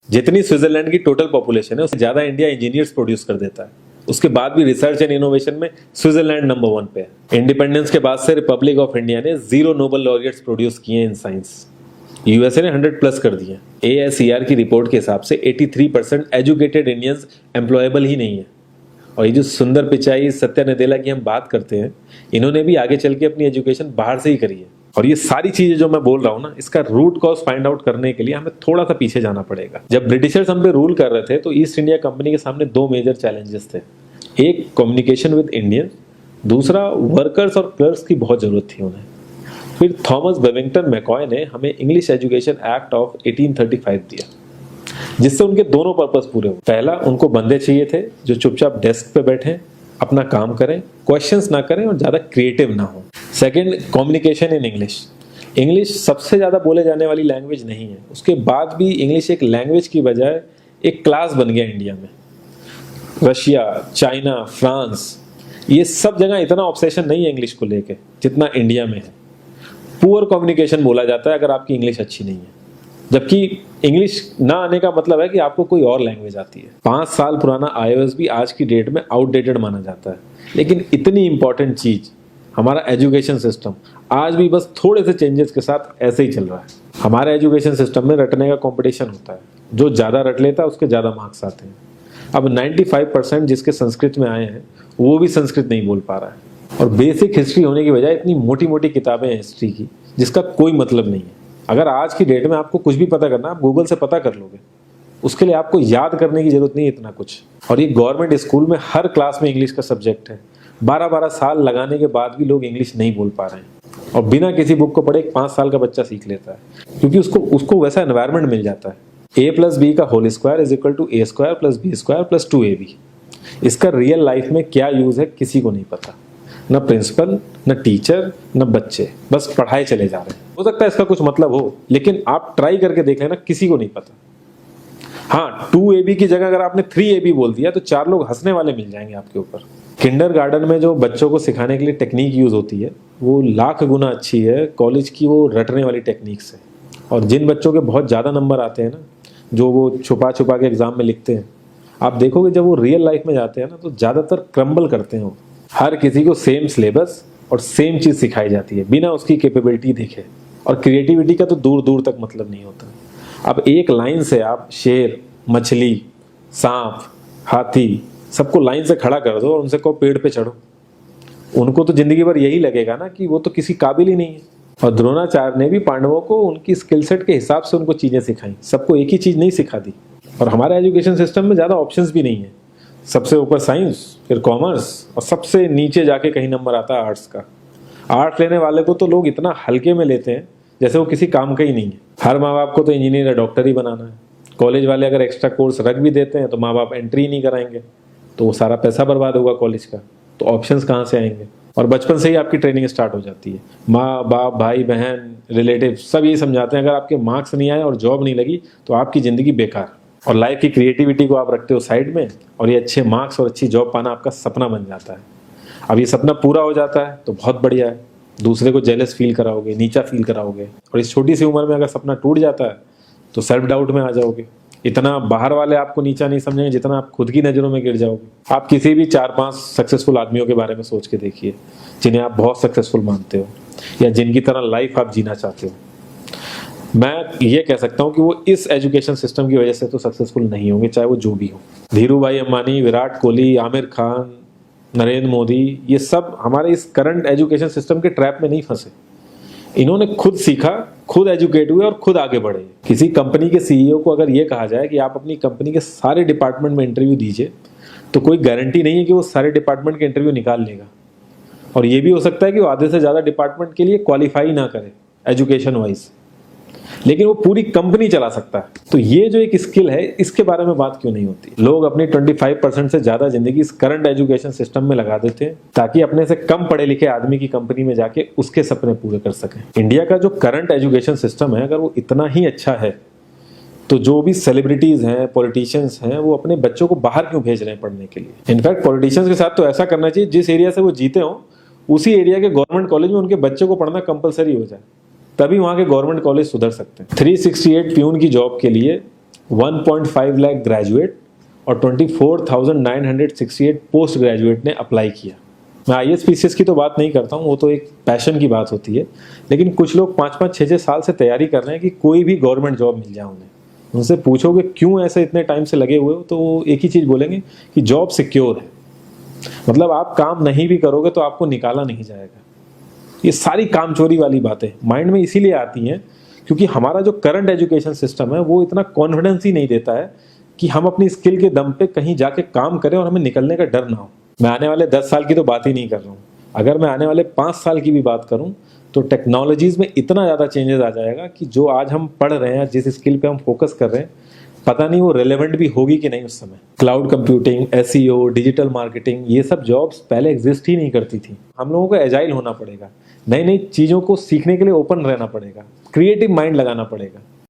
जितनी स्विट्जरलैंड की total population है उससे ज्यादा इंडिया इंजीनियर्स प्रोड्यूस कर देता है। उसके बाद भी रिसर्च एंड इनोवेशन में स्विट्जरलैंड नंबर 1 पे है। इंडिपेंडेंस के बाद से रिपब्लिक ऑफ इंडिया ने 0 नोबेल लॉरियट्स प्रोड्यूस किए इन साइंस। यूएसए ने 100 प्लस कर दिए। ASER की रिपोर्ट के हिसाब से 83% एजुकेटेड इंडियंस एम्प्लॉयबल ही नहीं है। और ये जो सुंदर पिचाई सत्या नदेला की हम बात करते हैं, इन्होंने भी आगे चल के अपनी एजुकेशन बाहर से ही करी है। और ये सारी चीजें जो मैं बोल रहा हूँ ना, इसका रूट कॉज फाइंड आउट करने के लिए हमें थोड़ा सा पीछे जाना पड़ेगा। जब ब्रिटिशर्स हम पे रूल कर रहे थे तो ईस्ट इंडिया कंपनी के सामने 2 मेजर चैलेंजेस थे। एक कम्युनिकेशन विद इंडियन, दूसरा वर्कर्स और क्लर्क्स की बहुत जरूरत थी उन्हें। फिर थॉमस बेविंगटन मैकॉय ने हमें इंग्लिश एजुकेशन एक्ट ऑफ 1835 दिया, जिससे उनके दोनों पर्पस पूरे हुए। पहला, उनको बंदे चाहिए थे जो चुपचाप डेस्क पे बैठे अपना काम करें, क्वेश्चंस ना करें और ज्यादा क्रिएटिव ना हो। Second, communication in English. English सबसे ज्यादा बोले जाने वाली लैंग्वेज नहीं है, उसके बाद भी इंग्लिश एक लैंग्वेज की बजाय एक क्लास बन गया इंडिया में। रशिया, चाइना, फ्रांस, ये सब जगह इतना ऑब्सेशन नहीं है इंग्लिश को लेके जितना इंडिया में है। पुअर कम्युनिकेशन बोला जाता है अगर आपकी इंग्लिश अच्छी नहीं है, जबकि इंग्लिश ना आने का मतलब है कि आपको कोई और लैंग्वेज आती है। 5 साल पुराना iOS भी आज की डेट में आउटडेटेड माना जाता है। लेकिन इतनी इंपॉर्टेंट चीज हमारा एजुकेशन सिस्टम आज भी बस थोड़े से चेंजेस के साथ ऐसे ही चल रहा है। हमारे एजुकेशन सिस्टम में रटने का कंपटीशन होता है, जो ज्यादा रट लेता है उसके ज्यादा मार्क्स आते हैं। अब 95% जिसके संस्कृत में आए हैं वो भी संस्कृत नहीं बोल पा रहा है। और बेसिक हिस्ट्री होने की बजाय इतनी मोटी मोटी किताबें हैं हिस्ट्री की जिसका कोई मतलब नहीं है। अगर आज की डेट में आपको कुछ भी पता करना, आप गूगल से पता कर लोगे। उसके लिए आपको याद करने की जरूरत नहीं है इतना कुछ। और ये गवर्नमेंट स्कूल में हर क्लास में इंग्लिश का सब्जेक्ट है। 12-12 साल लगाने के बाद भी लोग इंग्लिश नहीं बोल पा रहे हैं। और बिना किसी बुक को पढ़े एक 5 साल का बच्चा सीख लेता है, क्योंकि उसको वैसा एनवायरमेंट मिल जाता है। A+B का whole square is equal to A² + B² + 2AB। इसका रियल लाइफ में क्या यूज है किसी को नहीं पता, न प्रिंसिपल, न टीचर, न बच्चे, बस पढ़ाए चले जा रहे हैं। हो सकता है इसका कुछ मतलब हो, लेकिन आप ट्राई करके देख लेना, किसी को नहीं पता। हाँ, 2AB की जगह अगर आपने 3AB बोल दिया तो 4 लोग हंसने वाले मिल जाएंगे आपके ऊपर। किंडरगार्टन में जो बच्चों को सिखाने के लिए टेक्निक यूज होती है वो लाख गुना अच्छी है कॉलेज की वो रटने वाली टेक्निक से। और जिन बच्चों के बहुत ज्यादा नंबर आते हैं ना, जो वो छुपा छुपा के एग्जाम में लिखते हैं, आप देखोगे जब वो रियल लाइफ में जाते हैं ना तो ज्यादातर क्रम्बल करते हैं वो। हर किसी को सेम सिलेबस और सेम चीज सिखाई जाती है बिना उसकी कैपेबिलिटी देखे। और क्रिएटिविटी का तो दूर दूर तक मतलब नहीं होता। अब एक लाइन से आप शेर, मछली, सांप, हाथी सबको लाइन से खड़ा कर दो और उनसे कहो पेड़ पे चढ़ो, उनको तो जिंदगी भर यही लगेगा ना कि वो तो किसी काबिल ही नहीं है। और द्रोणाचार्य ने भी पांडवों को उनकी स्किल सेट के हिसाब से उनको चीजें सिखाई, सबको एक ही चीज नहीं सिखा दी। और हमारे एजुकेशन सिस्टम में ज्यादा ऑप्शंस भी नहीं है। सबसे ऊपर साइंस, फिर कॉमर्स, और सबसे नीचे जाके कहीं नंबर आता है आर्ट्स का। आर्ट्स लेने वाले को तो लोग इतना हल्के में लेते हैं जैसे वो किसी काम का ही नहीं है। हर माँ बाप को तो इंजीनियर या डॉक्टर ही बनाना है। कॉलेज वाले अगर एक्स्ट्रा कोर्स रख भी देते हैं तो माँ बाप एंट्री नहीं कराएंगे, तो वो सारा पैसा बर्बाद होगा कॉलेज का। तो ऑप्शंस कहाँ से आएंगे? और बचपन से ही आपकी ट्रेनिंग स्टार्ट हो जाती है। माँ बाप, भाई बहन, रिलेटिव सब ये समझाते हैं अगर आपके मार्क्स नहीं आए और जॉब नहीं लगी तो आपकी जिंदगी बेकार। और लाइफ की क्रिएटिविटी को आप रखते हो साइड में, और ये अच्छे मार्क्स और अच्छी जॉब पाना आपका सपना बन जाता है। अब ये सपना पूरा हो जाता है तो बहुत बढ़िया है, दूसरे को जेलस फील कराओगे, नीचा फील कराओगे। और इस छोटी सी उम्र में अगर सपना टूट जाता है तो सेल्फ डाउट में आ जाओगे। इतना बाहर वाले आपको नीचा नहीं समझेंगे जितना आप खुद की नजरों में गिर जाओगे। आप किसी भी 4-5 सक्सेसफुल आदमियों के बारे में सोच के देखिए जिन्हें आप बहुत सक्सेसफुल मानते हो या जिनकी तरह लाइफ आप जीना चाहते हो। मैं ये कह सकता हूँ कि वो इस एजुकेशन सिस्टम की वजह से तो सक्सेसफुल नहीं होंगे, चाहे वो जो भी हो। धीरू भाई अंबानी, विराट कोहली, आमिर खान, नरेंद्र मोदी, ये सब हमारे इस करंट एजुकेशन सिस्टम के ट्रैप में नहीं फंसे। इन्होंने खुद सीखा, खुद एजुकेट हुए और खुद आगे बढ़े। किसी कंपनी के CEO को अगर ये कहा जाए कि आप अपनी कंपनी के सारे डिपार्टमेंट में इंटरव्यू दीजिए, तो कोई गारंटी नहीं है कि वो सारे डिपार्टमेंट के इंटरव्यू निकाल लेगा। और ये भी हो सकता है कि वो आधे से ज्यादा डिपार्टमेंट के लिए क्वालिफाई ना करे एजुकेशन वाइज, लेकिन वो पूरी कंपनी चला सकता है। तो ये जो एक स्किल है, इसके बारे में बात क्यों नहीं होती? लोग अपनी 25% से ज्यादा जिंदगी इस करंट एजुकेशन सिस्टम में लगा देते हैं ताकि अपने से कम पढ़े लिखे आदमी की कंपनी में जाके उसके सपने पूरे कर सकें। इंडिया का जो करंट एजुकेशन सिस्टम है, अगर वो इतना ही अच्छा है तो जो भी सेलिब्रिटीज हैं, पॉलिटिशियंस हैं, वो अपने बच्चों को बाहर क्यों भेज रहे हैं पढ़ने के लिए? इनफैक्ट पॉलिटिशियंस के साथ तो ऐसा करना चाहिए, जिस एरिया से वो जीते हो उसी एरिया के गवर्नमेंट कॉलेज में उनके बच्चों को पढ़ना कंपलसरी हो जाए, तभी वहां के गवर्नमेंट कॉलेज सुधर सकते हैं। 368 प्यून की जॉब के लिए 1.5 लाख ग्रेजुएट और 24,968 पोस्ट ग्रेजुएट ने अप्लाई किया। मैं IAS-PCS की तो बात नहीं करता हूँ, वो तो एक पैशन की बात होती है, लेकिन कुछ लोग 5-5, 6-6 साल से तैयारी कर रहे हैं कि कोई भी गवर्नमेंट जॉब मिल जाए उन्हें। उनसे पूछोगे क्यों ऐसे इतने टाइम से लगे हुए हो, तो वो एक ही चीज़ बोलेंगे कि जॉब सिक्योर है। मतलब आप काम नहीं भी करोगे तो आपको निकाला नहीं जाएगा। ये सारी कामचोरी वाली बातें माइंड में इसीलिए आती हैं क्योंकि हमारा जो करंट एजुकेशन सिस्टम है वो इतना कॉन्फिडेंस ही नहीं देता है कि हम अपनी स्किल के दम पे कहीं जाके काम करें और हमें निकलने का डर ना हो। मैं आने वाले 10 साल की तो बात ही नहीं कर रहा हूँ, अगर मैं आने वाले 5 साल की भी बात करूँ तो टेक्नोलॉजीज में इतना ज़्यादा चेंजेस आ जाएगा कि जो आज हम पढ़ रहे हैं, जिस स्किल पे हम फोकस कर रहे हैं, पता नहीं वो रेलेवेंट भी होगी कि नहीं उस समय। Cloud computing, SEO, digital marketing, ये सब जॉब्स पहले एग्जिस्ट ही नहीं करती थी। हम लोगों को एजाइल होना पड़ेगा, नई नई चीज़ों को सीखने के लिए ओपन रहना पड़ेगा, क्रिएटिव माइंड लगाना पड़ेगा।